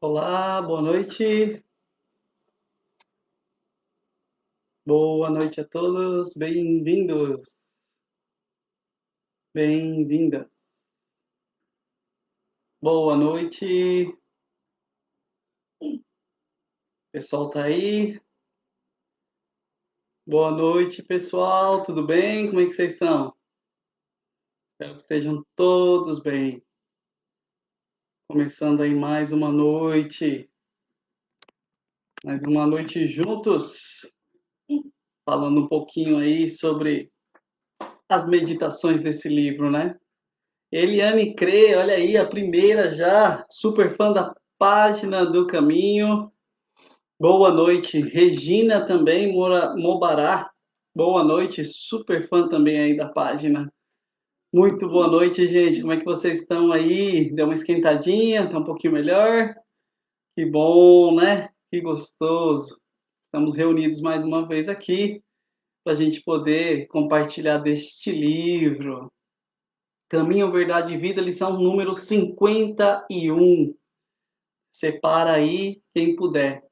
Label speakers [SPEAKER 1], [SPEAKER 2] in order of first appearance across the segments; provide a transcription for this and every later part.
[SPEAKER 1] Olá, boa noite. Boa noite a todos. Bem-vindos. Bem-vindas. Boa noite. O pessoal tá aí? Boa noite, pessoal. Tudo bem? Como é que vocês estão? Espero que estejam todos bem. Começando aí mais uma noite juntos, falando um pouquinho aí sobre as meditações desse livro, né? Eliane Crê, olha aí, a primeira já, super fã da página do Caminho. Boa noite, Regina também, Mobará. Boa noite, super fã também aí da página. Muito boa noite, gente. Como é que vocês estão aí? Deu uma esquentadinha? Tá um pouquinho melhor? Que bom, né? Que gostoso. Estamos reunidos mais uma vez aqui para a gente poder compartilhar deste livro. Caminho, Verdade e Vida, lição número 51. Separa aí quem puder.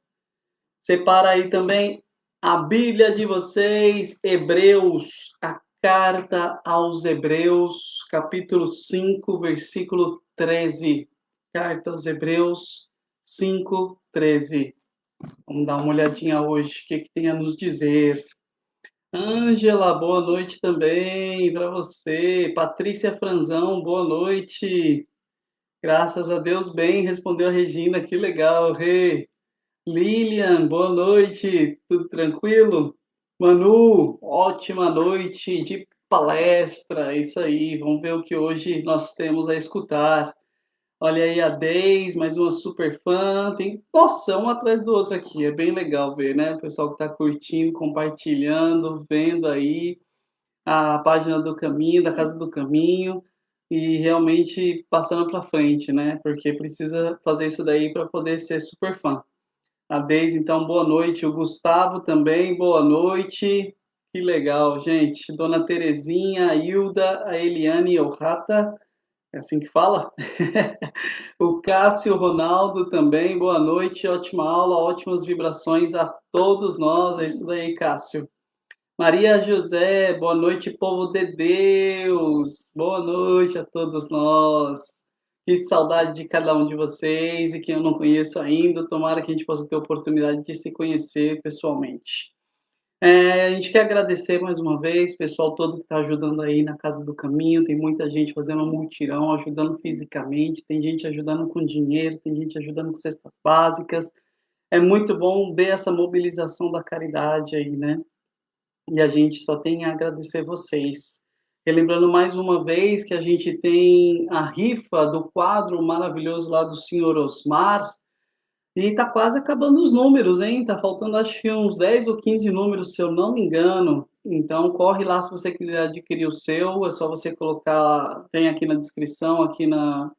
[SPEAKER 1] Separa aí também a Bíblia de vocês, Hebreus, a carta aos Hebreus, capítulo 5, versículo 13. Carta aos Hebreus 5, 13. Vamos dar uma olhadinha hoje, o que tem a nos dizer. Ângela, boa noite também para você. Patrícia Franzão, boa noite. Graças a Deus, bem, respondeu a Regina, que legal, Rê. Lilian, boa noite, tudo tranquilo? Manu, ótima noite de palestra, é isso aí, vamos ver o que hoje nós temos a escutar. Olha aí a Deis, mais uma super fã, tem nossa, um atrás do outro aqui, é bem legal ver, né? O pessoal que está curtindo, compartilhando, vendo aí a página do Caminho, da Casa do Caminho, e realmente passando para frente, né? Porque precisa fazer isso daí para poder ser super fã. A Deise, então, boa noite. O Gustavo também, boa noite. Que legal, gente. Dona Terezinha, a Hilda, a Eliane e o Rata, é assim que fala? O Cássio Ronaldo também, boa noite. Ótima aula, ótimas vibrações a todos nós. É isso daí, Cássio. Maria José, boa noite, povo de Deus. Boa noite a todos nós. Que saudade de cada um de vocês e quem eu não conheço ainda. Tomara que a gente possa ter a oportunidade de se conhecer pessoalmente. A gente quer agradecer mais uma vez, pessoal todo que está ajudando aí na Casa do Caminho. Tem muita gente fazendo um mutirão, ajudando fisicamente, tem gente ajudando com dinheiro, tem gente ajudando com cestas básicas. É muito bom ver essa mobilização da caridade aí, né? E a gente só tem a agradecer vocês. Relembrando mais uma vez que a gente tem a rifa do quadro maravilhoso lá do senhor Osmar, e tá quase acabando os números, hein? Tá faltando acho que uns 10 ou 15 números, se eu não me engano. Então corre lá se você quiser adquirir o seu, é só você colocar, tem aqui na descrição, aqui na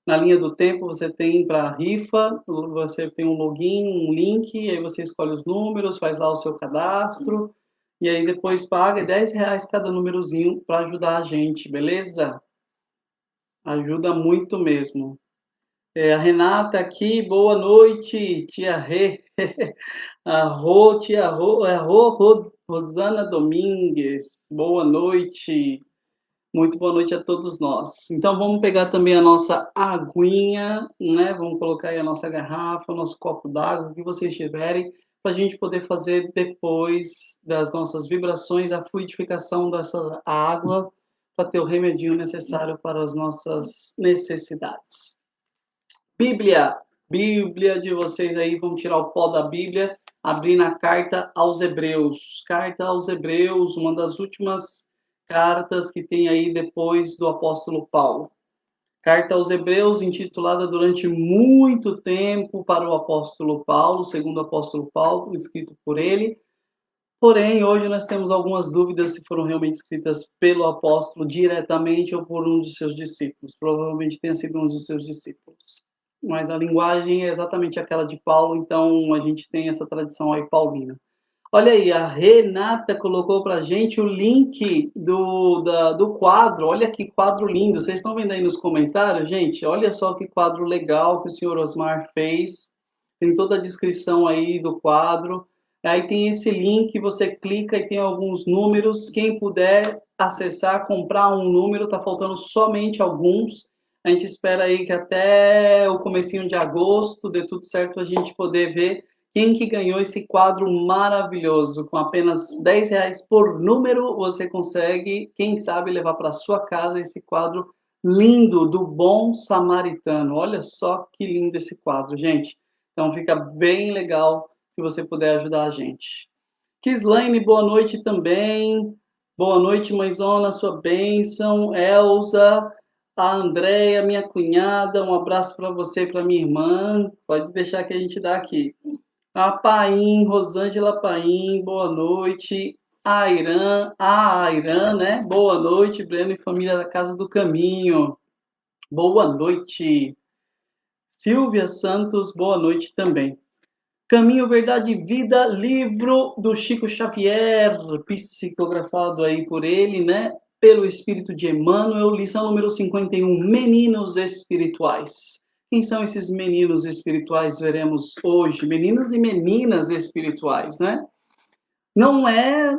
[SPEAKER 1] linha do tempo, você tem para a rifa, você tem um login, um link, aí você escolhe os números, faz lá o seu cadastro, e aí depois paga R$ 10 cada númerozinho para ajudar a gente, beleza? Ajuda muito mesmo. A Renata aqui, boa noite, tia Rê. Tia Rosana Domingues, boa noite. Muito boa noite a todos nós. Então vamos pegar também a nossa aguinha, né? Vamos colocar aí a nossa garrafa, o nosso copo d'água, o que vocês tiverem, para a gente poder fazer depois das nossas vibrações a fluidificação dessa água para ter o remedinho necessário para as nossas necessidades. Bíblia, Bíblia de vocês aí, vamos tirar o pó da Bíblia, abrir na carta aos Hebreus. Carta aos Hebreus, uma das últimas cartas que tem aí depois do apóstolo Paulo. Carta aos Hebreus, intitulada durante muito tempo para o apóstolo Paulo, segundo o apóstolo Paulo, escrito por ele. Porém, hoje nós temos algumas dúvidas se foram realmente escritas pelo apóstolo diretamente ou por um de seus discípulos. Provavelmente tenha sido um de seus discípulos. Mas a linguagem é exatamente aquela de Paulo, então a gente tem essa tradição aí paulina. Olha aí, a Renata colocou pra gente o link do quadro. Olha que quadro lindo. Vocês estão vendo aí nos comentários, gente? Olha só que quadro legal que o senhor Osmar fez. Tem toda a descrição aí do quadro. Aí tem esse link, você clica e tem alguns números. Quem puder acessar, comprar um número, tá faltando somente alguns. A gente espera aí que até o comecinho de agosto dê tudo certo a gente poder ver quem que ganhou esse quadro maravilhoso. Com apenas R$ 10 por número, você consegue, quem sabe, levar para sua casa esse quadro lindo do Bom Samaritano. Olha só que lindo esse quadro, gente. Então fica bem legal se você puder ajudar a gente. Kislaine, boa noite também. Boa noite, mãezona, sua bênção. Elza, a Andréia, minha cunhada, um abraço para você e para minha irmã. Pode deixar que a gente dá aqui. A Paim, Rosângela Paim, boa noite. A Airan, né? Boa noite, Breno e família da Casa do Caminho. Boa noite. Silvia Santos, boa noite também. Caminho, Verdade e Vida, livro do Chico Xavier, psicografado aí por ele, né? Pelo Espírito de Emmanuel, lição número 51, Meninos Espirituais. Quem são esses meninos espirituais? Veremos hoje. Meninos e meninas espirituais, né? Não é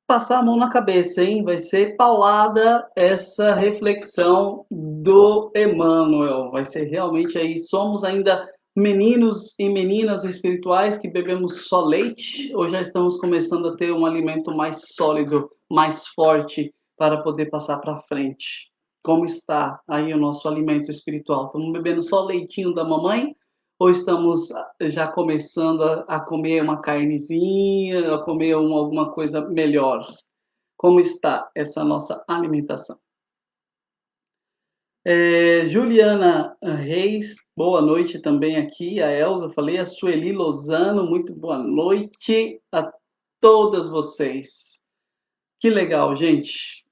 [SPEAKER 1] passar a mão na cabeça, hein? Vai ser paulada essa reflexão do Emmanuel. Vai ser realmente aí, somos ainda meninos e meninas espirituais que bebemos só leite ou já estamos começando a ter um alimento mais sólido, mais forte para poder passar para frente? Como está aí o nosso alimento espiritual? Estamos bebendo só leitinho da mamãe? Ou estamos já começando a comer uma carnezinha, a comer alguma coisa melhor? Como está essa nossa alimentação? Juliana Reis, boa noite também aqui. A Elza, falei. A Sueli Lozano, muito boa noite a todas vocês. Que legal, gente.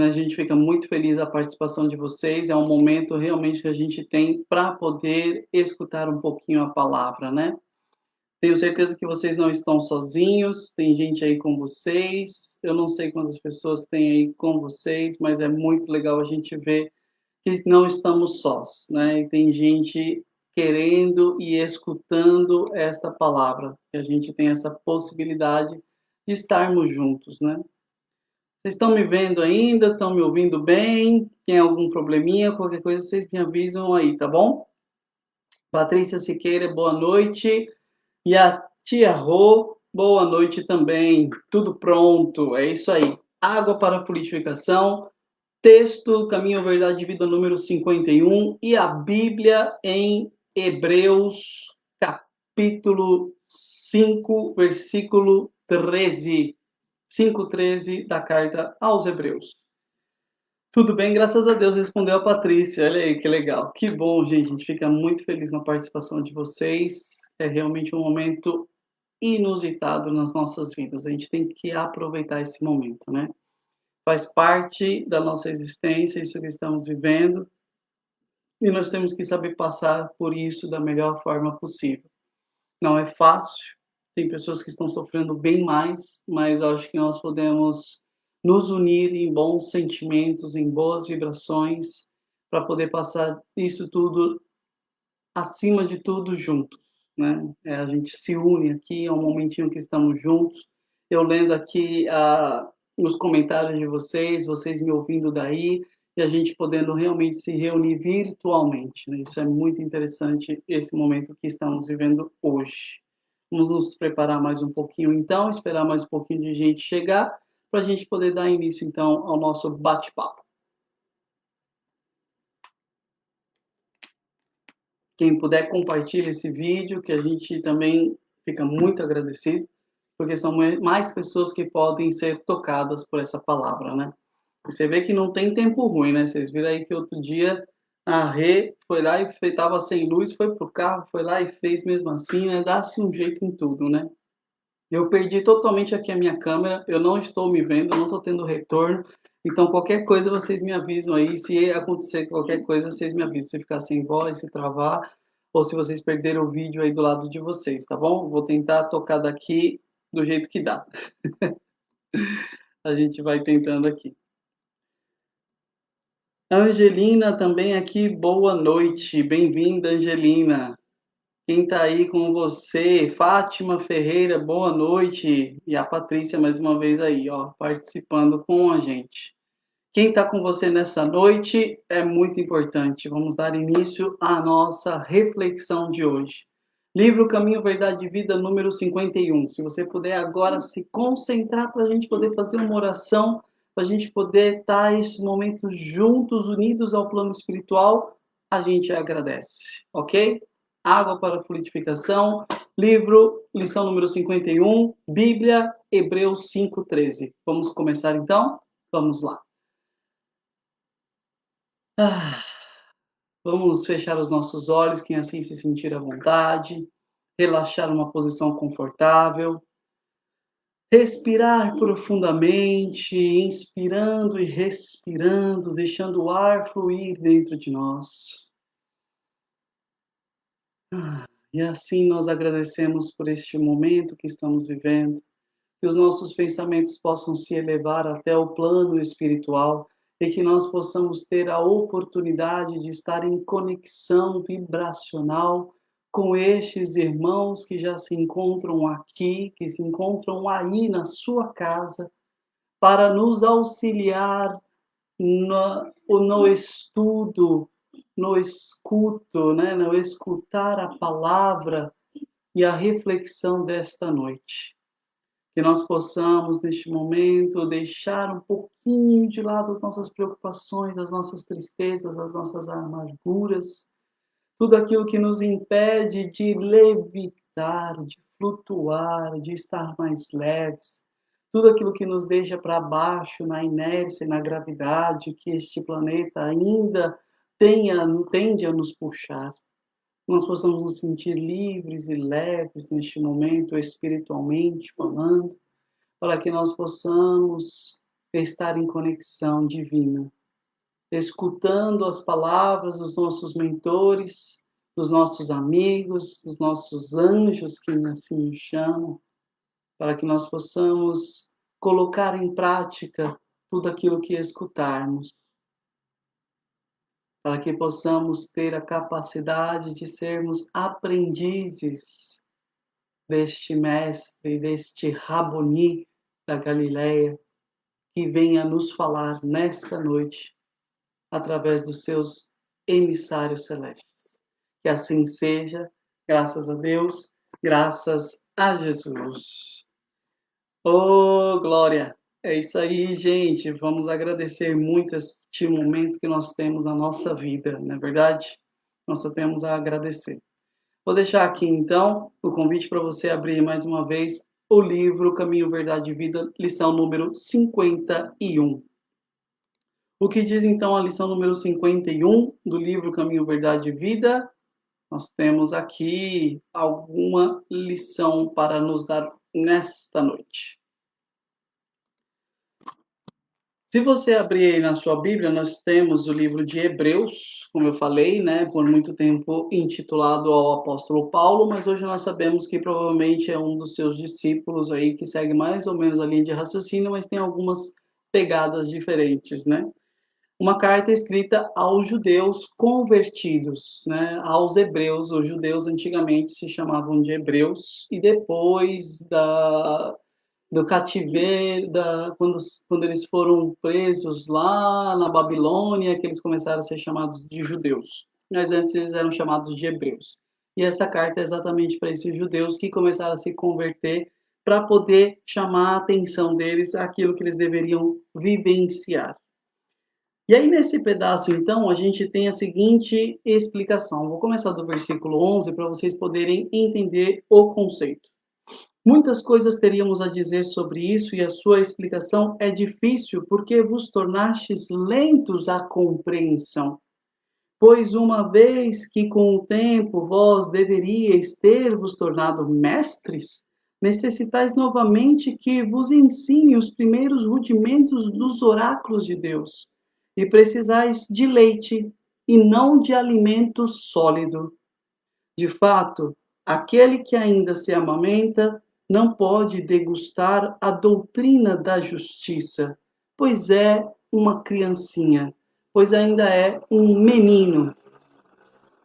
[SPEAKER 1] A gente fica muito feliz da participação de vocês. É um momento realmente que a gente tem para poder escutar um pouquinho a palavra, né? Tenho certeza que vocês não estão sozinhos, tem gente aí com vocês. Eu não sei quantas pessoas tem aí com vocês, mas é muito legal a gente ver que não estamos sós, né? E tem gente querendo e escutando essa palavra, que a gente tem essa possibilidade de estarmos juntos, né? Vocês estão me vendo ainda? Estão me ouvindo bem? Tem algum probleminha? Qualquer coisa, vocês me avisam aí, tá bom? Patrícia Siqueira, boa noite. E a tia Rô, boa noite também. Tudo pronto, é isso aí. Água para fluidificação, texto Caminho, Verdade e Vida número 51 e a Bíblia em Hebreus, capítulo 5, versículo 13. 5:13 da carta aos Hebreus. Tudo bem, graças a Deus, respondeu a Patrícia. Olha aí que legal. Que bom, gente. A gente fica muito feliz com a participação de vocês. É realmente um momento inusitado nas nossas vidas. A gente tem que aproveitar esse momento, né? Faz parte da nossa existência, isso que estamos vivendo, e nós temos que saber passar por isso da melhor forma possível. Não é fácil, tem pessoas que estão sofrendo bem mais, mas acho que nós podemos nos unir em bons sentimentos, em boas vibrações, para poder passar isso tudo, acima de tudo, juntos, né? A gente se une aqui, é um momentinho que estamos juntos. Eu lendo aqui nos comentários de vocês, vocês me ouvindo daí, e a gente podendo realmente se reunir virtualmente, né? Isso é muito interessante, esse momento que estamos vivendo hoje. Vamos nos preparar mais um pouquinho, então, esperar mais um pouquinho de gente chegar, para a gente poder dar início, então, ao nosso bate-papo. Quem puder, compartilhe esse vídeo, que a gente também fica muito agradecido, porque são mais pessoas que podem ser tocadas por essa palavra, né? E você vê que não tem tempo ruim, né? Vocês viram aí que outro dia a Rê foi lá e estava sem luz, foi pro carro, foi lá e fez mesmo assim, né? Dá-se um jeito em tudo, né? Eu perdi totalmente aqui a minha câmera, eu não estou me vendo, não estou tendo retorno. Então, qualquer coisa vocês me avisam aí. Se acontecer qualquer coisa, vocês me avisam. Se ficar sem voz, se travar, ou se vocês perderam o vídeo aí do lado de vocês, tá bom? Vou tentar tocar daqui do jeito que dá. A gente vai tentando aqui. Angelina também aqui, boa noite. Bem-vinda, Angelina. Quem tá aí com você? Fátima Ferreira, boa noite. E a Patrícia mais uma vez aí, ó, participando com a gente. Quem está com você nessa noite é muito importante. Vamos dar início à nossa reflexão de hoje. Livro Caminho, Verdade e Vida, número 51. Se você puder agora se concentrar para a gente poder fazer uma oração, para a gente poder estar esse momento juntos, unidos ao plano espiritual, a gente agradece, ok? Água para a fluidificação, livro, lição número 51, Bíblia, Hebreus 5:13. Vamos começar então? Vamos lá. Vamos fechar os nossos olhos, quem assim se sentir à vontade, relaxar numa posição confortável, respirar profundamente, inspirando e respirando, deixando o ar fluir dentro de nós. E assim nós agradecemos por este momento que estamos vivendo, que os nossos pensamentos possam se elevar até o plano espiritual e que nós possamos ter a oportunidade de estar em conexão vibracional com estes irmãos que já se encontram aqui, que se encontram aí na sua casa, para nos auxiliar no estudo, no escuto, né? No escutar a palavra e a reflexão desta noite. Que nós possamos, neste momento, deixar um pouquinho de lado as nossas preocupações, as nossas tristezas, as nossas amarguras, tudo aquilo que nos impede de levitar, de flutuar, de estar mais leves, tudo aquilo que nos deixa para baixo na inércia e na gravidade que este planeta ainda tende a nos puxar. Nós possamos nos sentir livres e leves neste momento, espiritualmente falando, para que nós possamos estar em conexão divina, escutando as palavras dos nossos mentores, dos nossos amigos, dos nossos anjos, que assim nos chamam, para que nós possamos colocar em prática tudo aquilo que escutarmos, para que possamos ter a capacidade de sermos aprendizes deste mestre, deste Raboni da Galileia, que venha nos falar nesta noite, através dos seus emissários celestes. Que assim seja, graças a Deus, graças a Jesus. Oh, glória! É isso aí, gente. Vamos agradecer muito este momento que nós temos na nossa vida, não é verdade? Nós só temos a agradecer. Vou deixar aqui, então, o convite para você abrir mais uma vez o livro Caminho, Verdade e Vida, lição número 51. O que diz, então, a lição número 51 do livro Caminho, Verdade e Vida? Nós temos aqui alguma lição para nos dar nesta noite. Se você abrir aí na sua Bíblia, nós temos o livro de Hebreus, como eu falei, né, por muito tempo intitulado ao apóstolo Paulo, mas hoje nós sabemos que provavelmente é um dos seus discípulos aí que segue mais ou menos a linha de raciocínio, mas tem algumas pegadas diferentes, né? Uma carta escrita aos judeus convertidos, né, aos hebreus. Os judeus antigamente se chamavam de hebreus e depois do cativeiro, quando eles foram presos lá na Babilônia, que eles começaram a ser chamados de judeus. Mas antes eles eram chamados de hebreus. E essa carta é exatamente para esses judeus que começaram a se converter para poder chamar a atenção deles àquilo que eles deveriam vivenciar. E aí, nesse pedaço, então, a gente tem a seguinte explicação. Vou começar do versículo 11 para vocês poderem entender o conceito. Muitas coisas teríamos a dizer sobre isso, e a sua explicação é difícil, porque vos tornastes lentos à compreensão. Pois uma vez que com o tempo vós deveríeis ter vos tornado mestres, necessitais novamente que vos ensine os primeiros rudimentos dos oráculos de Deus, e precisais de leite e não de alimento sólido. De fato, aquele que ainda se amamenta não pode degustar a doutrina da justiça, pois é uma criancinha, pois ainda é um menino.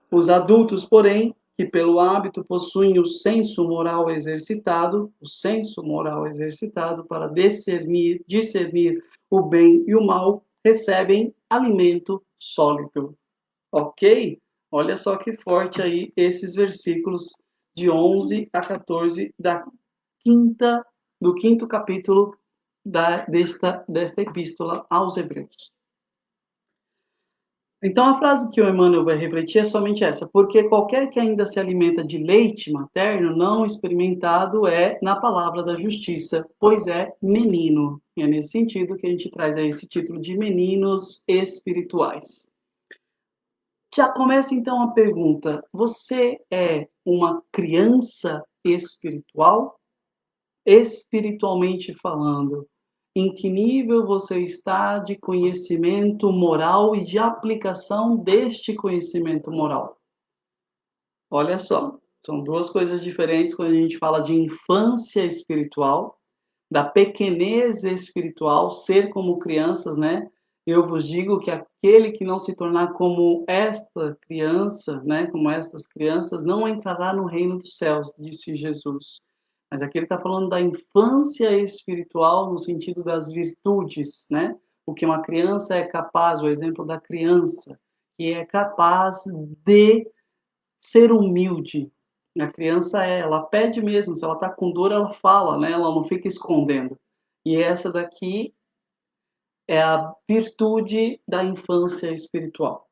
[SPEAKER 1] Os adultos, porém, que pelo hábito possuem o senso moral exercitado para discernir o bem e o mal, recebem alimento sólido. Ok? Olha só que forte aí esses versículos de 11 a 14 do quinto capítulo desta epístola aos Hebreus. Então, a frase que o Emmanuel vai refletir é somente essa: porque qualquer que ainda se alimenta de leite materno não experimentado é na palavra da justiça, pois é menino. E é nesse sentido que a gente traz aí esse título de meninos espirituais. Já começa então a pergunta: você é uma criança espiritual? Espiritualmente falando, em que nível você está de conhecimento moral e de aplicação deste conhecimento moral? Olha só, são duas coisas diferentes quando a gente fala de infância espiritual, da pequenez espiritual, ser como crianças, né? Eu vos digo que aquele que não se tornar como esta criança, né, como estas crianças, não entrará no reino dos céus, disse Jesus. Mas aqui ele está falando da infância espiritual no sentido das virtudes, né? O que uma criança é capaz, o exemplo da criança, que é capaz de ser humilde. A criança ela pede mesmo, se ela está com dor, ela fala, né? Ela não fica escondendo. E essa daqui é a virtude da infância espiritual.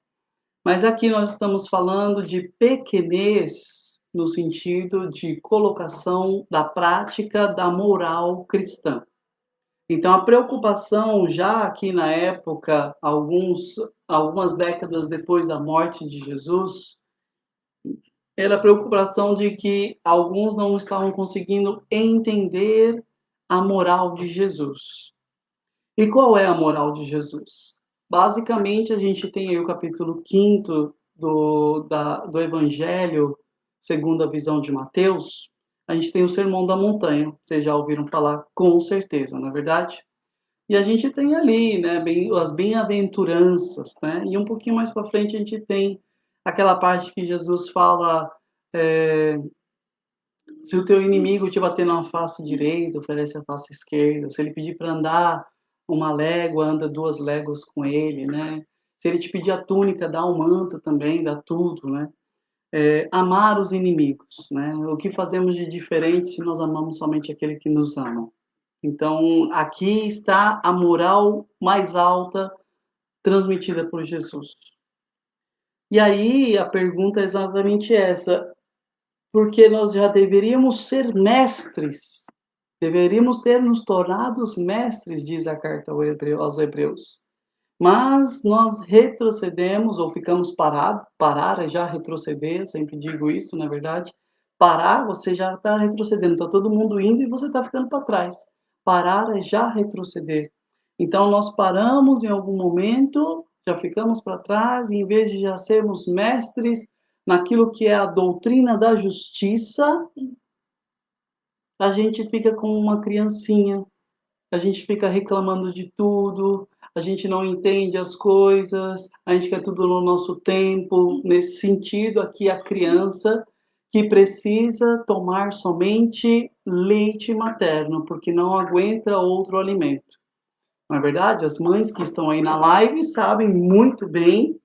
[SPEAKER 1] Mas aqui nós estamos falando de pequenez no sentido de colocação da prática da moral cristã. Então, a preocupação já aqui na época, algumas décadas depois da morte de Jesus, era a preocupação de que alguns não estavam conseguindo entender a moral de Jesus. E qual é a moral de Jesus? Basicamente, a gente tem aí o capítulo 5 do Evangelho, segundo a visão de Mateus, a gente tem o Sermão da Montanha. Vocês já ouviram falar com certeza, não é verdade? E a gente tem ali, né, as bem-aventuranças, né? E um pouquinho mais para frente a gente tem aquela parte que Jesus fala, é, se o teu inimigo te bater na face direita, oferece a face esquerda. Se ele pedir para andar uma légua, anda 2 léguas com ele, né? Se ele te pedir a túnica, dá o manto também, dá tudo, né? Amar os inimigos, né? O que fazemos de diferente se nós amamos somente aquele que nos ama? Então, aqui está a moral mais alta transmitida por Jesus. E aí a pergunta é exatamente essa: porque nós já deveríamos ser mestres, deveríamos ter nos tornado mestres, diz a carta aos Hebreus. Mas nós retrocedemos ou ficamos parados. Parar é já retroceder, eu sempre digo isso, na verdade. Parar, você já está retrocedendo, está todo mundo indo e você está ficando para trás. Parar é já retroceder. Então nós paramos em algum momento, já ficamos para trás, e em vez de já sermos mestres naquilo que é a doutrina da justiça, a gente fica como uma criancinha, a gente fica reclamando de tudo, a gente não entende as coisas, a gente quer tudo no nosso tempo. Nesse sentido, aqui a criança que precisa tomar somente leite materno, porque não aguenta outro alimento. Na verdade, as mães que estão aí na live sabem muito bem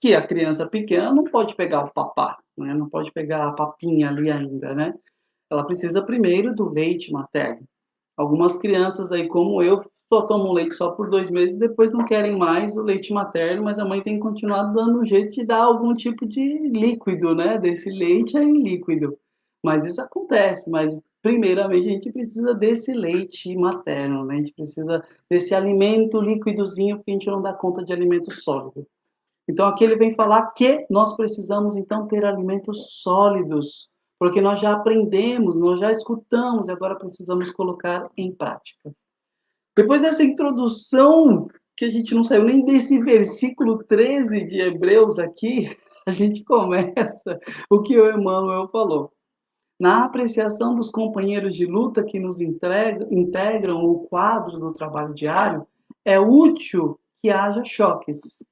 [SPEAKER 1] que a criança pequena não pode pegar o papá, né? Não pode pegar a papinha ali ainda, né? Ela precisa primeiro do leite materno. Algumas crianças aí, como eu, só tomam leite só por 2 meses, depois não querem mais o leite materno, mas a mãe tem que continuar dando um jeito de dar algum tipo de líquido, né? Desse leite aí líquido. Mas isso acontece, mas primeiramente a gente precisa desse leite materno, né? A gente precisa desse alimento líquidozinho, porque a gente não dá conta de alimento sólido. Então aqui ele vem falar que nós precisamos então ter alimentos sólidos, porque nós já aprendemos, nós já escutamos e agora precisamos colocar em prática. Depois dessa introdução, que a gente não saiu nem desse versículo 13 de Hebreus aqui, a gente começa o que o Emmanuel falou. na apreciação dos companheiros de luta que nos integram o quadro do trabalho diário, é útil que haja choques.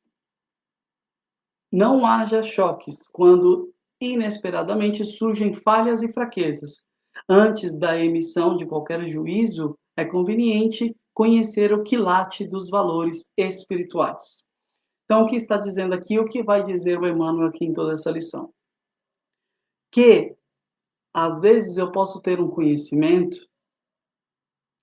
[SPEAKER 1] Não haja choques quando inesperadamente surgem falhas e fraquezas. Antes da emissão de qualquer juízo, é conveniente conhecer o quilate dos valores espirituais. Então, o que está dizendo aqui, o que vai dizer o Emmanuel aqui em toda essa lição? Que, às vezes, eu posso ter um conhecimento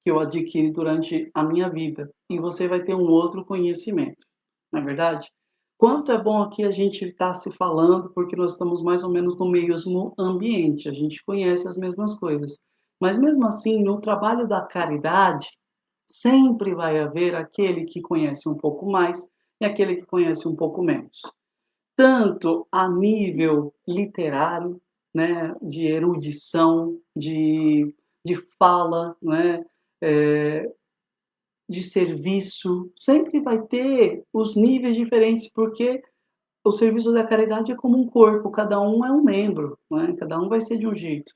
[SPEAKER 1] que eu adquiri durante a minha vida, e você vai ter um outro conhecimento, não é verdade? Quanto é bom aqui a gente estar se falando, porque nós estamos mais ou menos no mesmo ambiente, a gente conhece as mesmas coisas. Mas mesmo assim, no trabalho da caridade, sempre vai haver aquele que conhece um pouco mais e aquele que conhece um pouco menos. Tanto a nível literário, né, de erudição, de fala, né, eh, de serviço, sempre vai ter os níveis diferentes, porque o serviço da caridade é como um corpo, cada um é um membro, né? Cada um vai ser de um jeito.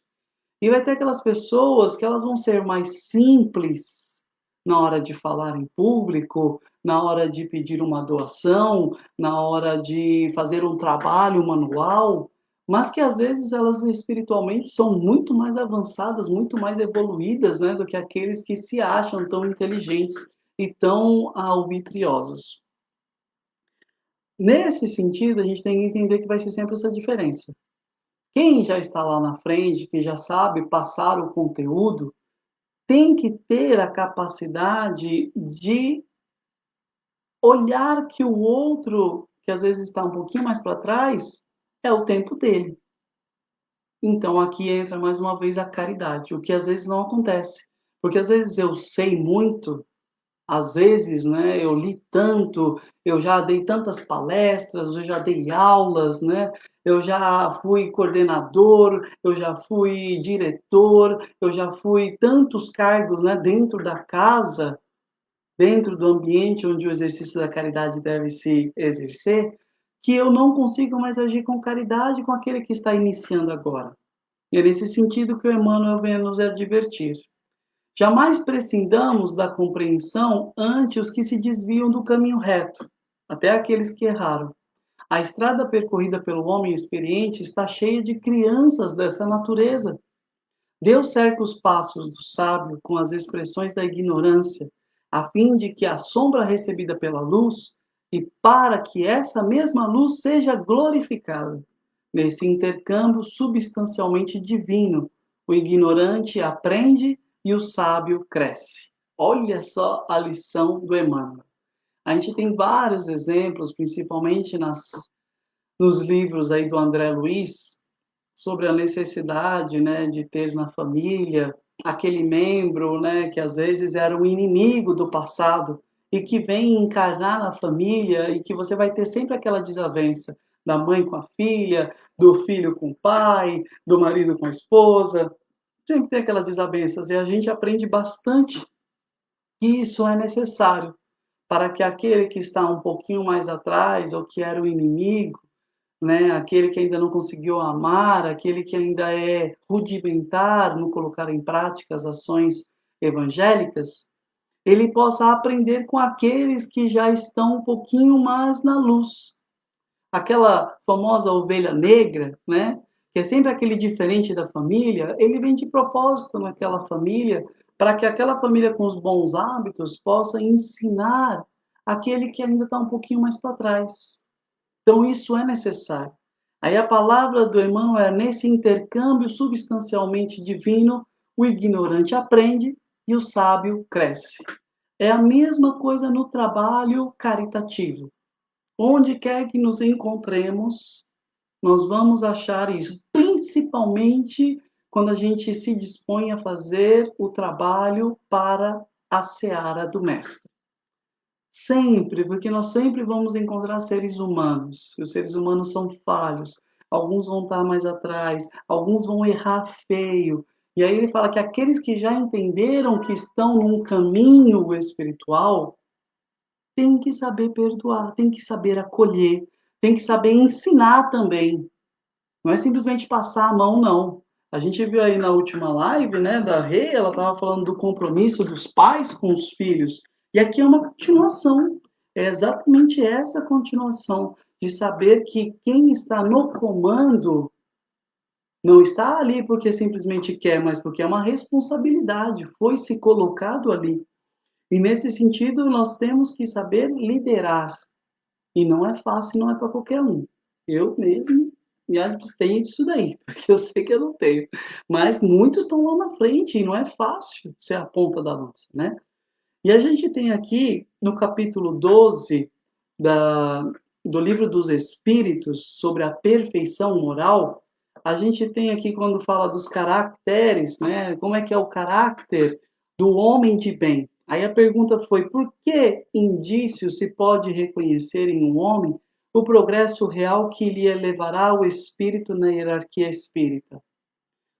[SPEAKER 1] E vai ter aquelas pessoas que elas vão ser mais simples na hora de falar em público, na hora de pedir uma doação, na hora de fazer um trabalho manual, mas que às vezes elas espiritualmente são muito mais avançadas, muito mais evoluídas, né, do que aqueles que se acham tão inteligentes e tão alvitriosos. Nesse sentido, a gente tem que entender que vai ser sempre essa diferença. Quem já está lá na frente, que já sabe passar o conteúdo, tem que ter a capacidade de olhar que o outro, que às vezes está um pouquinho mais para trás, é o tempo dele. Então aqui entra mais uma vez a caridade, o que às vezes não acontece. Porque às vezes eu sei muito, às vezes, né, eu li tanto, eu já dei tantas palestras, eu já dei aulas, né, eu já fui coordenador, eu já fui diretor, eu já fui tantos cargos, né, dentro da casa, dentro do ambiente onde o exercício da caridade deve se exercer, que eu não consigo mais agir com caridade com aquele que está iniciando agora. É nesse sentido que o Emmanuel vem nos advertir. Jamais prescindamos da compreensão ante os que se desviam do caminho reto, até aqueles que erraram. A estrada percorrida pelo homem experiente está cheia de crianças dessa natureza. Deus cerca os passos do sábio com as expressões da ignorância, a fim de que a sombra recebida pela luz, e para que essa mesma luz seja glorificada. Nesse intercâmbio substancialmente divino, o ignorante aprende e o sábio cresce. Olha só a lição do Emmanuel. A gente tem vários exemplos, principalmente nos livros aí do André Luiz, sobre a necessidade, né, de ter na família aquele membro, né, que às vezes era um inimigo do passado e que vem encarnar na família e que você vai ter sempre aquela desavença da mãe com a filha, do filho com o pai, do marido com a esposa, sempre tem aquelas desavenças e a gente aprende bastante que isso é necessário para que aquele que está um pouquinho mais atrás ou que era o inimigo, né, aquele que ainda não conseguiu amar, aquele que ainda é rudimentar no colocar em prática as ações evangélicas, ele possa aprender com aqueles que já estão um pouquinho mais na luz. Aquela famosa ovelha negra, né, que é sempre aquele diferente da família, ele vem de propósito naquela família, para que aquela família com os bons hábitos possa ensinar aquele que ainda está um pouquinho mais para trás. Então isso é necessário. Aí a palavra do Emmanuel é: nesse intercâmbio substancialmente divino, o ignorante aprende e o sábio cresce. É a mesma coisa no trabalho caritativo. Onde quer que nos encontremos, nós vamos achar isso, principalmente quando a gente se dispõe a fazer o trabalho para a seara do mestre. Sempre, porque nós sempre vamos encontrar seres humanos, e os seres humanos são falhos, alguns vão estar mais atrás, alguns vão errar feio. E aí ele fala que aqueles que já entenderam que estão num caminho espiritual, têm que saber perdoar, têm que saber acolher, têm que saber ensinar também. Não é simplesmente passar a mão, não. A gente viu aí na última live, né, da Rei, ela estava falando do compromisso dos pais com os filhos. E aqui é uma continuação. É exatamente essa continuação de saber que quem está no comando não está ali porque simplesmente quer, mas porque é uma responsabilidade, foi se colocado ali. E nesse sentido, nós temos que saber liderar. E não é fácil, não é para qualquer um. Eu mesmo me abstenho disso daí, porque eu sei que eu não tenho. Mas muitos estão lá na frente e não é fácil ser a ponta da lança, né? E a gente tem aqui no capítulo 12 da, do livro dos Espíritos, sobre a perfeição moral, a gente tem aqui quando fala dos caracteres, né? Como é que é o caráter do homem de bem? Aí a pergunta foi: por que indício se pode reconhecer em um homem o progresso real que lhe elevará o espírito na hierarquia espírita?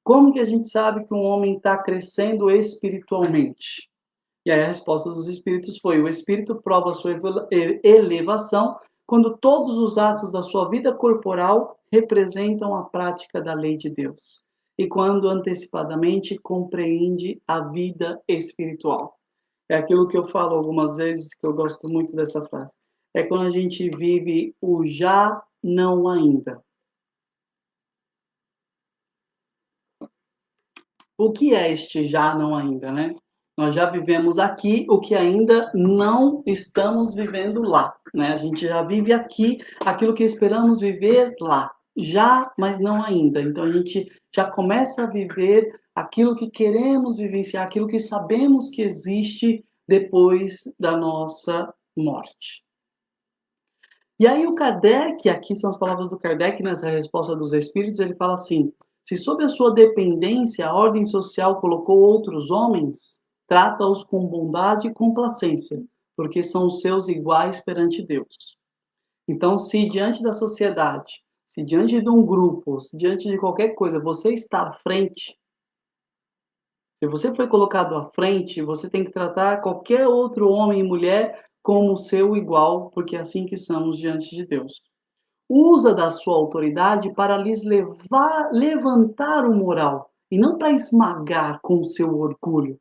[SPEAKER 1] Como que a gente sabe que um homem está crescendo espiritualmente? E aí a resposta dos espíritos foi: o espírito prova sua elevação quando todos os atos da sua vida corporal representam a prática da lei de Deus, e quando antecipadamente compreende a vida espiritual. É aquilo que eu falo algumas vezes, que eu gosto muito dessa frase. É quando a gente vive o já, não ainda. O que é este já, não ainda, né? Nós já vivemos aqui o que ainda não estamos vivendo lá, né? A gente já vive aqui aquilo que esperamos viver lá. Já, mas não ainda. Então a gente já começa a viver aquilo que queremos vivenciar, aquilo que sabemos que existe depois da nossa morte. E aí o Kardec, aqui são as palavras do Kardec nessa resposta dos espíritos, ele fala assim: se sob a sua dependência a ordem social colocou outros homens, trata-os com bondade e complacência, porque são os seus iguais perante Deus. Então, se diante da sociedade, se diante de um grupo, se diante de qualquer coisa, você está à frente, se você foi colocado à frente, você tem que tratar qualquer outro homem e mulher como seu igual, porque é assim que somos diante de Deus. Usa da sua autoridade para lhes levantar o moral e não para esmagar com o seu orgulho.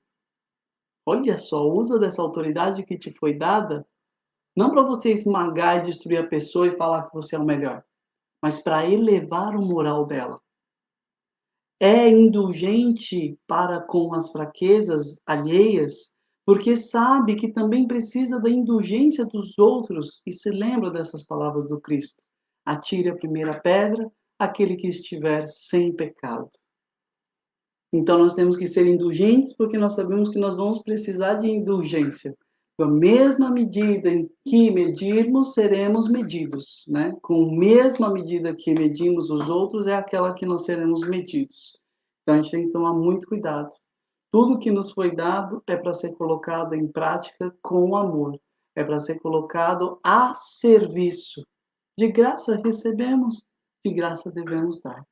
[SPEAKER 1] Olha só, usa dessa autoridade que te foi dada não para você esmagar e destruir a pessoa e falar que você é o melhor, mas para elevar o moral dela. É indulgente para com as fraquezas alheias, porque sabe que também precisa da indulgência dos outros e se lembra dessas palavras do Cristo: atire a primeira pedra aquele que estiver sem pecado. Então nós temos que ser indulgentes porque nós sabemos que nós vamos precisar de indulgência. Com a mesma medida em que medirmos, seremos medidos, né? Com a mesma medida que medimos os outros, é aquela que nós seremos medidos. Então a gente tem que tomar muito cuidado. Tudo que nos foi dado é para ser colocado em prática com amor. É para ser colocado a serviço. De graça recebemos, de graça devemos dar.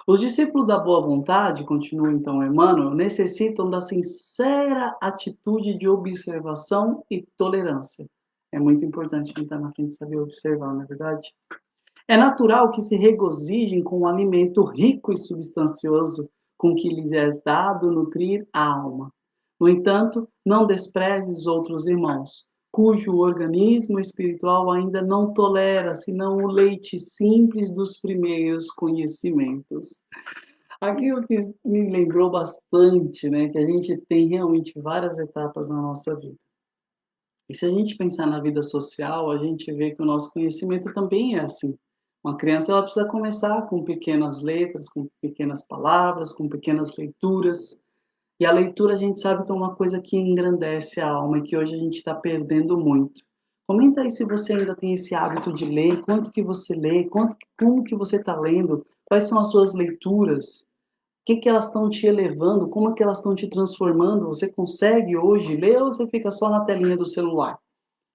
[SPEAKER 1] Os discípulos da boa vontade, continua então Emmanuel, necessitam da sincera atitude de observação e tolerância. É muito importante quem está na frente saber observar, não é verdade? É natural que se regozijem com o alimento rico e substancioso com que lhes é dado nutrir a alma. No entanto, não desprezes outros irmãos, cujo organismo espiritual ainda não tolera senão o leite simples dos primeiros conhecimentos. Aquilo que me lembrou bastante, né, que a gente tem realmente várias etapas na nossa vida. E se a gente pensar na vida social, a gente vê que o nosso conhecimento também é assim. Uma criança ela precisa começar com pequenas letras, com pequenas palavras, com pequenas leituras. E a leitura a gente sabe que é uma coisa que engrandece a alma e que hoje a gente está perdendo muito. Comenta aí se você ainda tem esse hábito de ler, quanto que você lê, como que você está lendo, quais são as suas leituras, que elas estão te elevando, como que elas estão te transformando. Você consegue hoje ler ou você fica só na telinha do celular?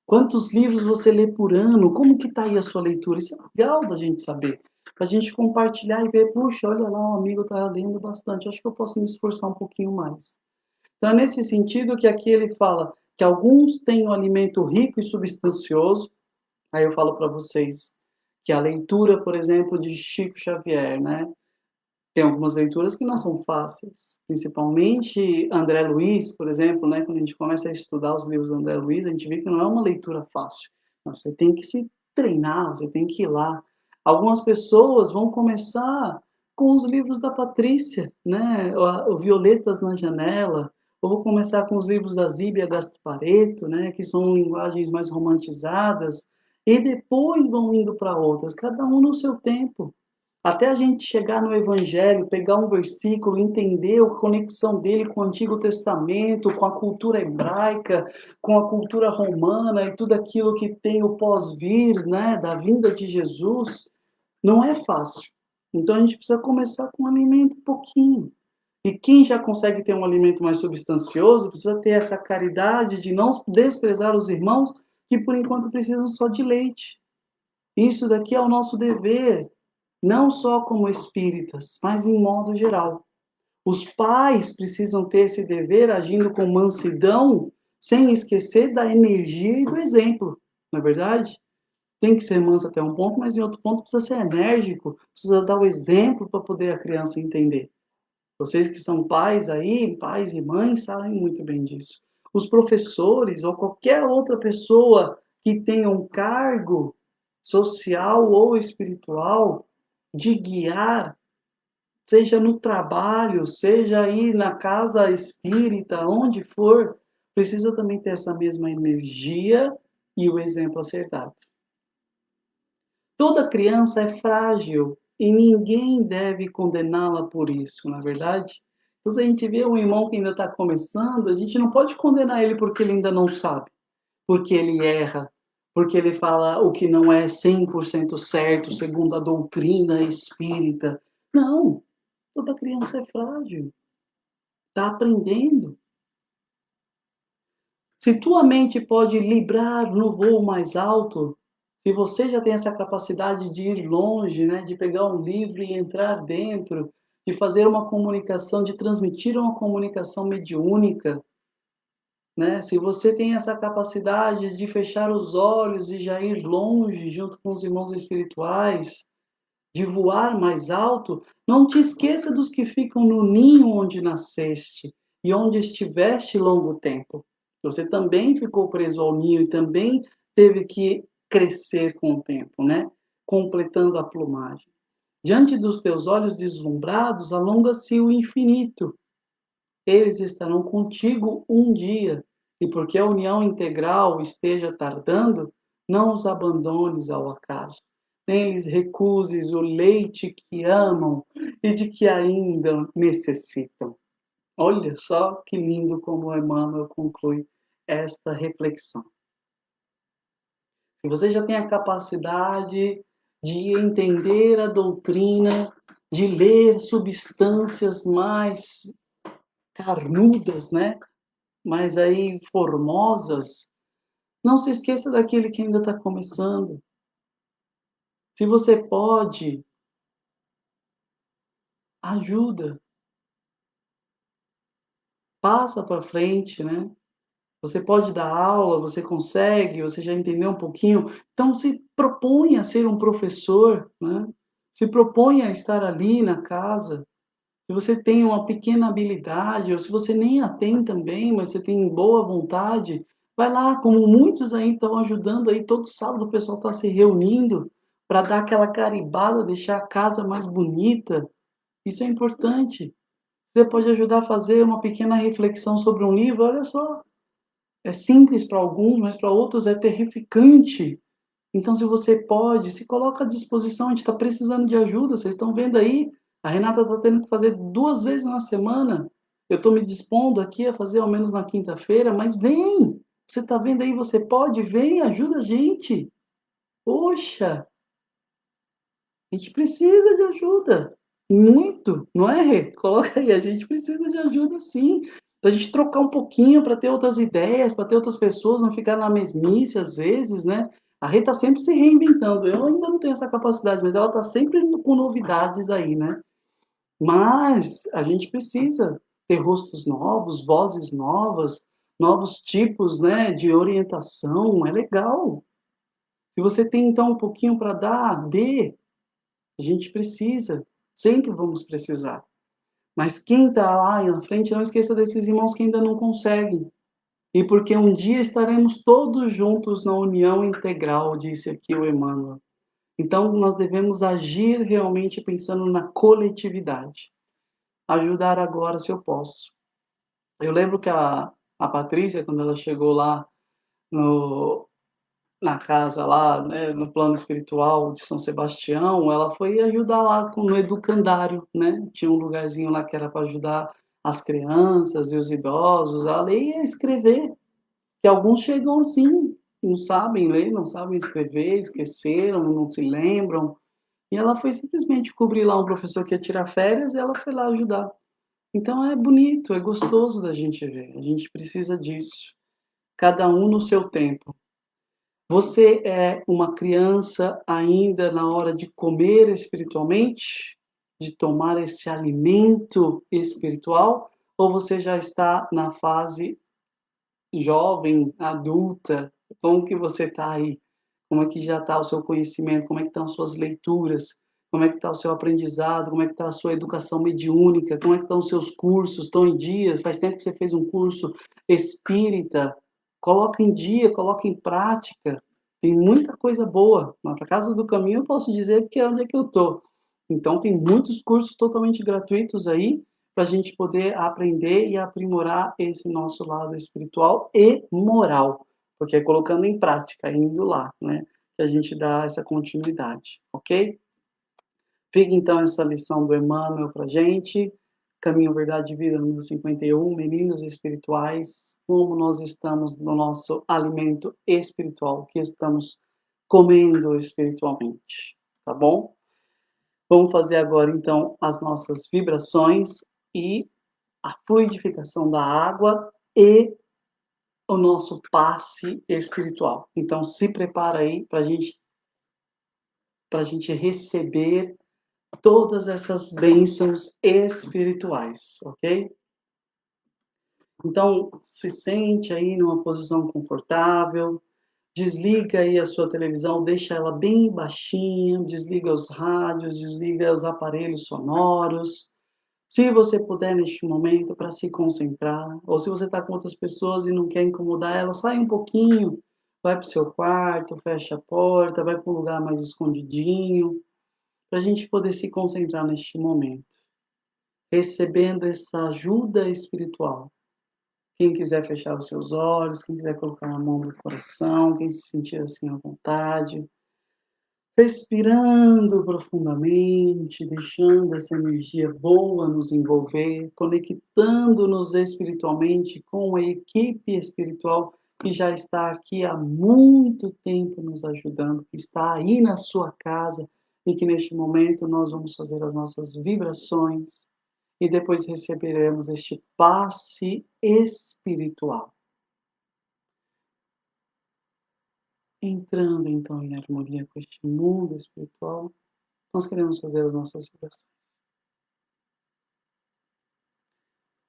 [SPEAKER 1] Quantos livros você lê por ano? Como que está aí a sua leitura? Isso é legal da gente saber. Para a gente compartilhar e ver, puxa, olha lá, um amigo está lendo bastante, acho que eu posso me esforçar um pouquinho mais. Então é nesse sentido que aqui ele fala que alguns têm um alimento rico e substancioso. Aí eu falo para vocês que a leitura, por exemplo, de Chico Xavier, né? Tem algumas leituras que não são fáceis, principalmente André Luiz, por exemplo, né, quando a gente começa a estudar os livros do André Luiz, a gente vê que não é uma leitura fácil. Você tem que se treinar, você tem que ir lá. Algumas pessoas vão começar com os livros da Patrícia, né, o Violetas na Janela, ou vou começar com os livros da Zíbia Gasparetto, né, que são linguagens mais romantizadas, e depois vão indo para outras, cada um no seu tempo. Até a gente chegar no Evangelho, pegar um versículo, entender a conexão dele com o Antigo Testamento, com a cultura hebraica, com a cultura romana e tudo aquilo que tem o pós-vir, né, da vinda de Jesus, não é fácil. Então a gente precisa começar com um alimento pouquinho. E quem já consegue ter um alimento mais substancioso, precisa ter essa caridade de não desprezar os irmãos que por enquanto precisam só de leite. Isso daqui é o nosso dever, não só como espíritas, mas em modo geral. Os pais precisam ter esse dever agindo com mansidão, sem esquecer da energia e do exemplo, não é verdade? Tem que ser manso até um ponto, mas em outro ponto precisa ser enérgico, precisa dar o exemplo para poder a criança entender. Vocês que são pais aí, pais e mães, sabem muito bem disso. Os professores ou qualquer outra pessoa que tenha um cargo social ou espiritual de guiar, seja no trabalho, seja aí na casa espírita, onde for, precisa também ter essa mesma energia e o exemplo a ser dado. Toda criança é frágil e ninguém deve condená-la por isso, não é verdade? Então, se a gente vê um irmão que ainda está começando, a gente não pode condenar ele porque ele ainda não sabe, porque ele erra, porque ele fala o que não é 100% certo segundo a doutrina espírita. Não, toda criança é frágil, está aprendendo. Se tua mente pode librar no voo mais alto, se você já tem essa capacidade de ir longe, né, de pegar um livro e entrar dentro, de fazer uma comunicação, de transmitir uma comunicação mediúnica, né? Se você tem essa capacidade de fechar os olhos e já ir longe junto com os irmãos espirituais, de voar mais alto, não te esqueça dos que ficam no ninho onde nasceste e onde estiveste longo tempo. Você também ficou preso ao ninho e também teve que crescer com o tempo, né? Completando a plumagem. Diante dos teus olhos deslumbrados, alonga-se o infinito. Eles estarão contigo um dia, e porque a união integral esteja tardando, não os abandones ao acaso, nem lhes recuses o leite que amam e de que ainda necessitam. Olha só que lindo como Emmanuel conclui esta reflexão. Se você já tem a capacidade de entender a doutrina, de ler substâncias mais carnudas, né? Mas aí formosas, não se esqueça daquele que ainda está começando. Se você pode, ajuda, passa para frente, né? Você pode dar aula, você consegue, você já entendeu um pouquinho, então se propõe a ser um professor, né? Se propõe a estar ali na casa. Se você tem uma pequena habilidade, ou se você nem a tem também, mas você tem boa vontade, vai lá, como muitos aí estão ajudando aí, todo sábado o pessoal está se reunindo para dar aquela carimbada, deixar a casa mais bonita. Isso é importante. Você pode ajudar a fazer uma pequena reflexão sobre um livro, olha só, é simples para alguns, mas para outros é terrificante. Então, se você pode, se coloca à disposição, a gente está precisando de ajuda, vocês estão vendo aí, a Renata está tendo que fazer 2 vezes na semana. Eu estou me dispondo aqui a fazer ao menos na quinta-feira, mas vem! Você está vendo aí, você pode, vem, ajuda a gente. Poxa, a gente precisa de ajuda. Muito, não é, Rê? Coloca aí, a gente precisa de ajuda sim. Pra gente trocar um pouquinho, para ter outras ideias, para ter outras pessoas, não ficar na mesmice às vezes, né? A Rê tá sempre se reinventando. Eu ainda não tenho essa capacidade, mas ela tá sempre com novidades aí, né? Mas a gente precisa ter rostos novos, vozes novas, novos tipos, né, de orientação. É legal. Se você tem então um pouquinho para dar, dê. A gente precisa. Sempre vamos precisar. Mas quem está lá na frente, não esqueça desses irmãos que ainda não conseguem. E porque um dia estaremos todos juntos na união integral, disse aqui o Emmanuel. Então, nós devemos agir realmente pensando na coletividade. Ajudar agora se eu posso. Eu lembro que a Patrícia, quando ela chegou lá no, na casa, lá, né, no plano espiritual de São Sebastião, ela foi ajudar lá no educandário, né? Tinha um lugarzinho lá que era para ajudar as crianças e os idosos a ler e a escrever. Que alguns chegam assim, não sabem ler, não sabem escrever, esqueceram, não se lembram. E ela foi simplesmente cobrir lá um professor que ia tirar férias e ela foi lá ajudar. Então é bonito, é gostoso da gente ver. A gente precisa disso. Cada um no seu tempo. Você é uma criança ainda na hora de comer espiritualmente? De tomar esse alimento espiritual? Ou você já está na fase jovem, adulta? Como que você está aí? Como é que já está o seu conhecimento? Como é que estão as suas leituras? Como é que está o seu aprendizado? Como é que está a sua educação mediúnica? Como é que estão os seus cursos? Estão em dia? Faz tempo que você fez um curso espírita? Coloca em dia, coloca em prática. Tem muita coisa boa. Na Casa do Caminho eu posso dizer porque é onde é que eu estou. Então tem muitos cursos totalmente gratuitos aí para a gente poder aprender e aprimorar esse nosso lado espiritual e moral, porque é colocando em prática, indo lá, né, que a gente dá essa continuidade, ok? Fica então essa lição do Emmanuel para a gente, Caminho, Verdade e Vida, número 51, Meninos Espirituais, como nós estamos no nosso alimento espiritual, o que estamos comendo espiritualmente, tá bom? Vamos fazer agora então as nossas vibrações e a fluidificação da água e o nosso passe espiritual. Então, se prepara aí para a gente receber todas essas bênçãos espirituais, ok? Então, se sente aí numa posição confortável, desliga aí a sua televisão, deixa ela bem baixinha, desliga os rádios, desliga os aparelhos sonoros. Se você puder neste momento para se concentrar, ou se você está com outras pessoas e não quer incomodar elas, sai um pouquinho, vai para o seu quarto, fecha a porta, vai para um lugar mais escondidinho, para a gente poder se concentrar neste momento, recebendo essa ajuda espiritual. Quem quiser fechar os seus olhos, quem quiser colocar a mão no coração, quem se sentir assim à vontade, respirando profundamente, deixando essa energia boa nos envolver, conectando-nos espiritualmente com a equipe espiritual que já está aqui há muito tempo nos ajudando, que está aí na sua casa e que neste momento nós vamos fazer as nossas vibrações e depois receberemos este passe espiritual. Entrando então em harmonia com este mundo espiritual, nós queremos fazer as nossas vibrações.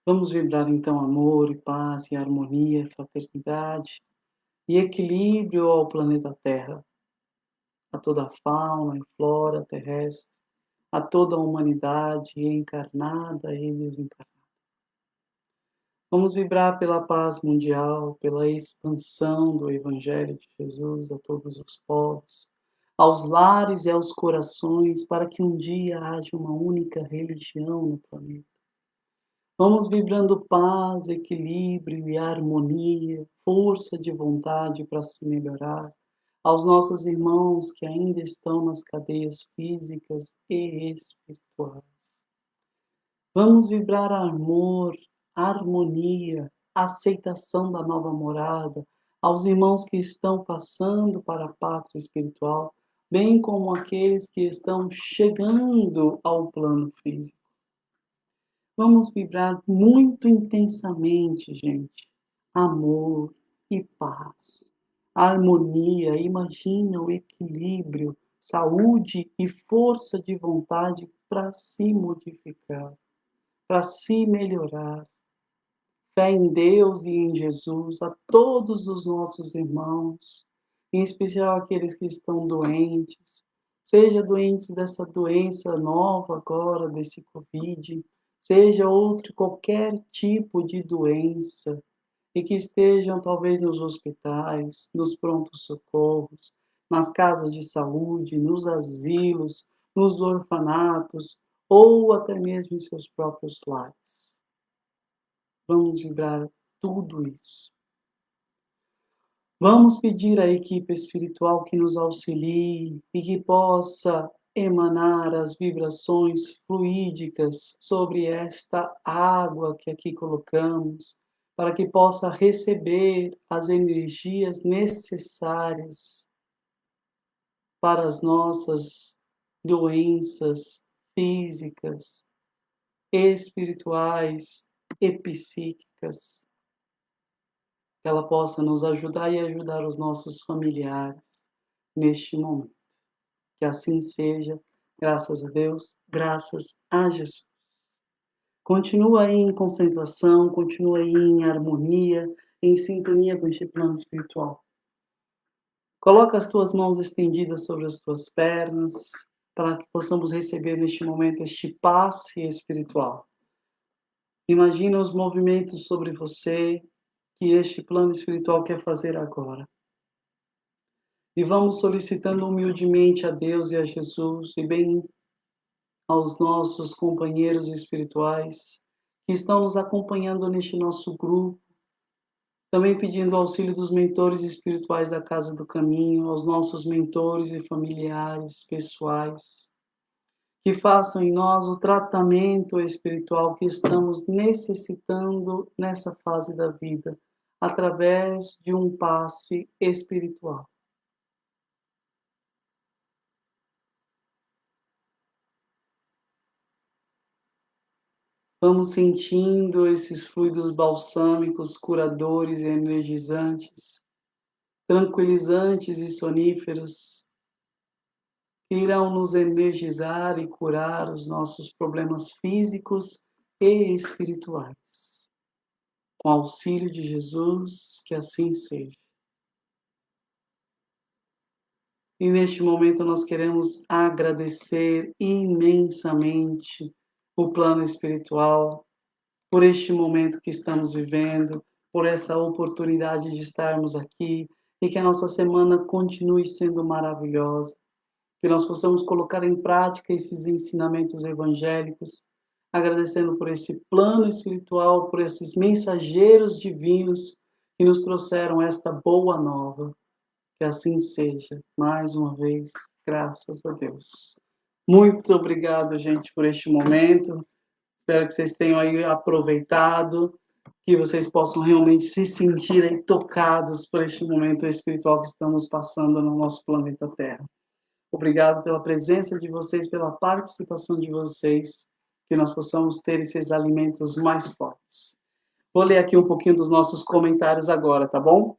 [SPEAKER 1] Vamos vibrar então amor e paz e harmonia e fraternidade e equilíbrio ao planeta Terra, a toda a fauna e flora terrestre, a toda a humanidade encarnada e desencarnada. Vamos vibrar pela paz mundial, pela expansão do Evangelho de Jesus a todos os povos, aos lares e aos corações, para que um dia haja uma única religião no planeta. Vamos vibrando paz, equilíbrio e harmonia, força de vontade para se melhorar, aos nossos irmãos que ainda estão nas cadeias físicas e espirituais. Vamos vibrar amor, harmonia, aceitação da nova morada, aos irmãos que estão passando para a pátria espiritual, bem como aqueles que estão chegando ao plano físico. Vamos vibrar muito intensamente, gente. Amor e paz. Harmonia, imagina o equilíbrio, saúde e força de vontade para se modificar, para se melhorar. Fé em Deus e em Jesus, a todos os nossos irmãos, em especial aqueles que estão doentes, seja doentes dessa doença nova agora, desse Covid, seja outro qualquer tipo de doença, e que estejam talvez nos hospitais, nos prontos socorros, nas casas de saúde, nos asilos, nos orfanatos ou até mesmo em seus próprios lares. Vamos vibrar tudo isso. Vamos pedir à equipe espiritual que nos auxilie e que possa emanar as vibrações fluídicas sobre esta água que aqui colocamos, para que possa receber as energias necessárias para as nossas doenças físicas, espirituais e psíquicas. Que ela possa nos ajudar e ajudar os nossos familiares neste momento. Que assim seja, graças a Deus, graças a Jesus. Continua aí em concentração, continua aí em harmonia, em sintonia com este plano espiritual. Coloca as tuas mãos estendidas sobre as tuas pernas, para que possamos receber neste momento este passe espiritual. Imagina os movimentos sobre você que este plano espiritual quer fazer agora. E vamos solicitando humildemente a Deus e a Jesus e bem aos nossos companheiros espirituais que estão nos acompanhando neste nosso grupo, também pedindo auxílio dos mentores espirituais da Casa do Caminho, aos nossos mentores e familiares pessoais, que façam em nós o tratamento espiritual que estamos necessitando nessa fase da vida, através de um passe espiritual. Vamos sentindo esses fluidos balsâmicos, curadores e energizantes, tranquilizantes e soníferos, que irão nos energizar e curar os nossos problemas físicos e espirituais. Com auxílio de Jesus, que assim seja. E neste momento nós queremos agradecer imensamente o plano espiritual, por este momento que estamos vivendo, por essa oportunidade de estarmos aqui e que a nossa semana continue sendo maravilhosa, que nós possamos colocar em prática esses ensinamentos evangélicos, agradecendo por esse plano espiritual, por esses mensageiros divinos que nos trouxeram esta boa nova. Que assim seja, mais uma vez, graças a Deus. Muito obrigado, gente, por este momento. Espero que vocês tenham aí aproveitado, que vocês possam realmente se sentir aí tocados por este momento espiritual que estamos passando no nosso planeta Terra. Obrigado pela presença de vocês, pela participação de vocês, que nós possamos ter esses alimentos mais fortes. Vou ler aqui um pouquinho dos nossos comentários agora, tá bom?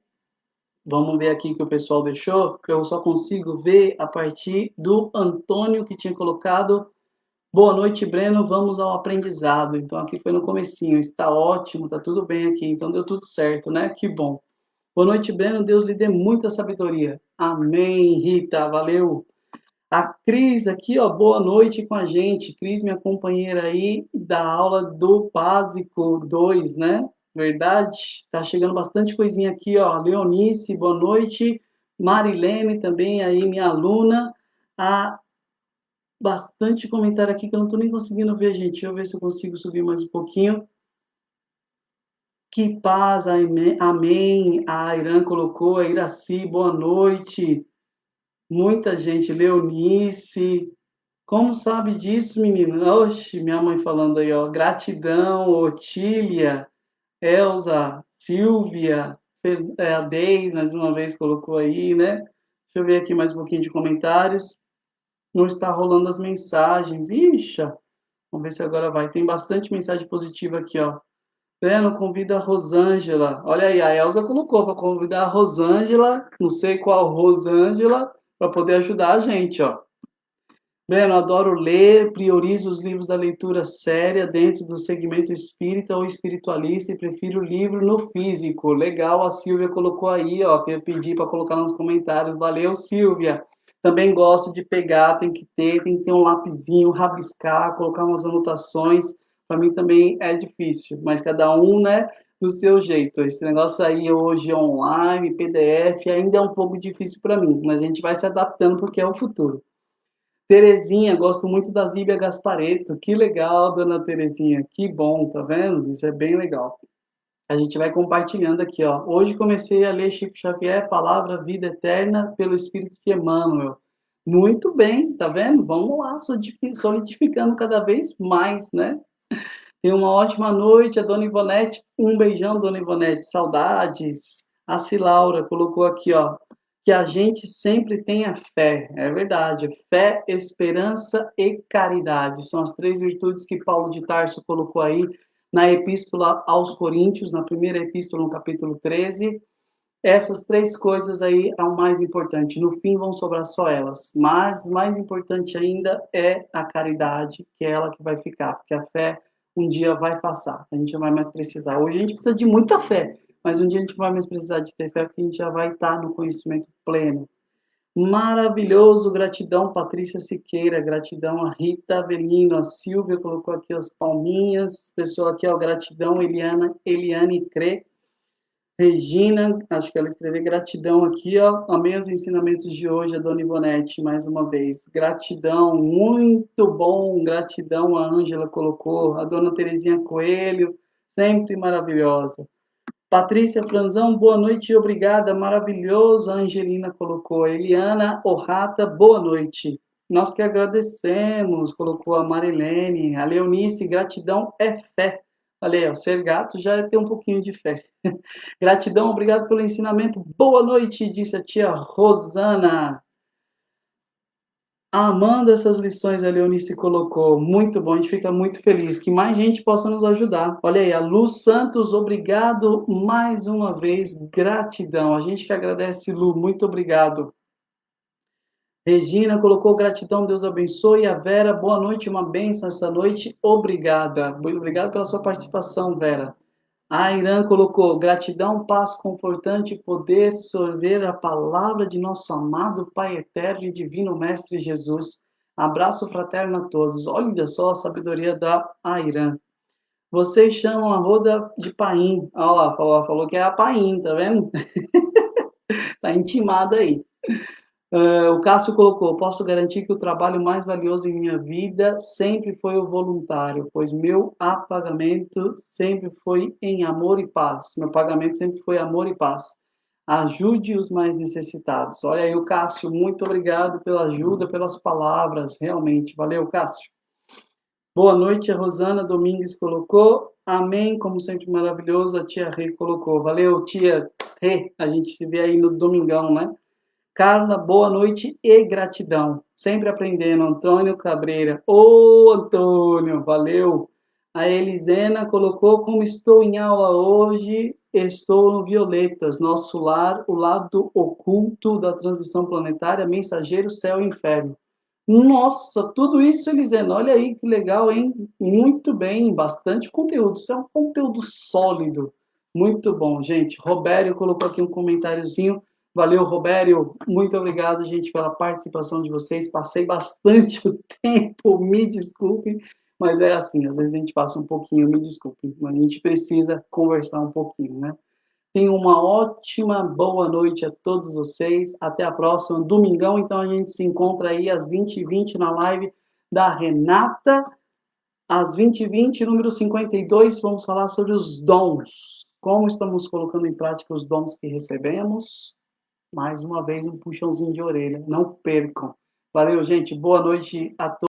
[SPEAKER 1] Vamos ver aqui que o pessoal deixou. Eu só consigo ver a partir do Antônio, que tinha colocado: boa noite, Breno, vamos ao aprendizado. Então aqui foi no comecinho, está ótimo, está tudo bem aqui, então deu tudo certo, né? Que bom. Boa noite, Breno, Deus lhe dê muita sabedoria. Amém, Rita, valeu. A Cris aqui, ó, boa noite com a gente. Cris, minha companheira aí da aula do Básico 2, né? Verdade? Tá chegando bastante coisinha aqui, ó. Leonice, boa noite. Marilene também aí, minha aluna. A bastante comentário aqui que eu não tô nem conseguindo ver, gente. Deixa eu ver se eu consigo subir mais um pouquinho. Que paz, amém. A Irã colocou, a Iraci, boa noite. Muita gente, Leonice. Como sabe disso, menina? Oxe, minha mãe falando aí, ó. Gratidão, Otília, Elza, Silvia, a Deis, mais uma vez colocou aí, né? Deixa eu ver aqui mais um pouquinho de comentários. Não está rolando as mensagens. Ixi, vamos ver se agora vai. Tem bastante mensagem positiva aqui, ó. Breno, convida a Rosângela. Olha aí, a Elza colocou para convidar a Rosângela, não sei qual Rosângela, para poder ajudar a gente, ó. Breno, adoro ler, priorizo os livros da leitura séria dentro do segmento espírita ou espiritualista e prefiro o livro no físico. Legal, a Silvia colocou aí, ó, que eu pedi para colocar nos comentários. Valeu, Silvia. Também gosto de pegar, tem que ter um lapisinho, rabiscar, colocar umas anotações. Para mim também é difícil, mas cada um, né, do seu jeito. Esse negócio aí hoje online, PDF, ainda é um pouco difícil para mim, mas a gente vai se adaptando porque é o futuro. Terezinha, gosto muito da Zíbia Gasparetto. Que legal, dona Terezinha. Que bom, tá vendo? Isso é bem legal. A gente vai compartilhando aqui, ó. Hoje comecei a ler Chico Xavier, Palavra, Vida Eterna, pelo Espírito de Emmanuel. Muito bem, tá vendo? Vamos lá, solidificando cada vez mais, né? Tenha uma ótima noite, a dona Ivonete. Um beijão, dona Ivonete. Saudades. A Cilaura colocou aqui, ó. Que a gente sempre tenha fé. É verdade. Fé, esperança e caridade. São as três virtudes que Paulo de Tarso colocou aí na Epístola aos Coríntios, na primeira epístola, no capítulo 13. Essas três coisas aí é o mais importante. No fim vão sobrar só elas. Mas mais importante ainda é a caridade, que é ela que vai ficar, porque a fé um dia vai passar. A gente não vai mais precisar. Hoje a gente precisa de muita fé, mas um dia a gente não vai mais precisar de ter fé, porque a gente já vai estar no conhecimento pleno. Maravilhoso, gratidão, Patrícia Siqueira, gratidão a Rita Avelino, a Silvia colocou aqui as palminhas, pessoal aqui, ó, gratidão, Eliane Crê, Regina, acho que ela escreveu gratidão aqui, ó. Amei os ensinamentos de hoje, a dona Ivonete, mais uma vez. Gratidão, muito bom, gratidão, a Ângela colocou, a dona Terezinha Coelho, sempre maravilhosa. Patrícia Franzão, boa noite e obrigada, maravilhoso, a Angelina colocou. Eliana Orrata, boa noite. Nós que agradecemos, colocou a Marilene, a Leonice, gratidão é fé. Olha aí, ó, ser gato já é ter um pouquinho de fé. Gratidão, obrigado pelo ensinamento. Boa noite, disse a tia Rosana. Amando essas lições, a Leonice colocou. Muito bom, a gente fica muito feliz. Que mais gente possa nos ajudar. Olha aí, a Lu Santos, obrigado mais uma vez. Gratidão. A gente que agradece, Lu, muito obrigado. Regina colocou gratidão, Deus abençoe. A Vera, boa noite, uma bênção essa noite. Obrigada. Muito obrigado pela sua participação, Vera. A Irã colocou gratidão, paz confortante, poder sorver a palavra de nosso amado Pai eterno e divino Mestre Jesus. Abraço fraterno a todos. Olha só a sabedoria da Airã. Vocês chamam a roda de Paim. Olha lá, falou que é a Paim, tá vendo? Tá intimada aí. O Cássio colocou: posso garantir que o trabalho mais valioso em minha vida sempre foi o voluntário, pois meu pagamento sempre foi em amor e paz. Meu pagamento sempre foi amor e paz. Ajude os mais necessitados. Olha aí, o Cássio, muito obrigado pela ajuda, pelas palavras, realmente. Valeu, Cássio. Boa noite, a Rosana Domingues colocou. Amém, como sempre maravilhoso. A tia Rê colocou. Valeu, tia Rê. A gente se vê aí no domingão, né? Carla, boa noite e gratidão. Sempre aprendendo. Antônio Cabreira. Ô, Antônio, valeu. A Elisena colocou: como estou em aula hoje, estou no Violetas, nosso lar, o lado oculto da transição planetária, mensageiro, céu e inferno. Nossa, tudo isso, Elisena, olha aí que legal, hein? Muito bem, bastante conteúdo. Isso é um conteúdo sólido. Muito bom, gente. Robério colocou aqui um comentáriozinho. Valeu, Robério. Muito obrigado, gente, pela participação de vocês. Passei bastante o tempo, me desculpem, mas é assim, às vezes a gente passa um pouquinho, me desculpem, mas a gente precisa conversar um pouquinho, né? Tenham uma ótima boa noite a todos vocês. Até a próxima. Domingão, então, a gente se encontra aí às 20h20 na live da Renata. Às 20h20, número 52, vamos falar sobre os dons. Como estamos colocando em prática os dons que recebemos. Mais uma vez, um puxãozinho de orelha. Não percam. Valeu, gente. Boa noite a todos.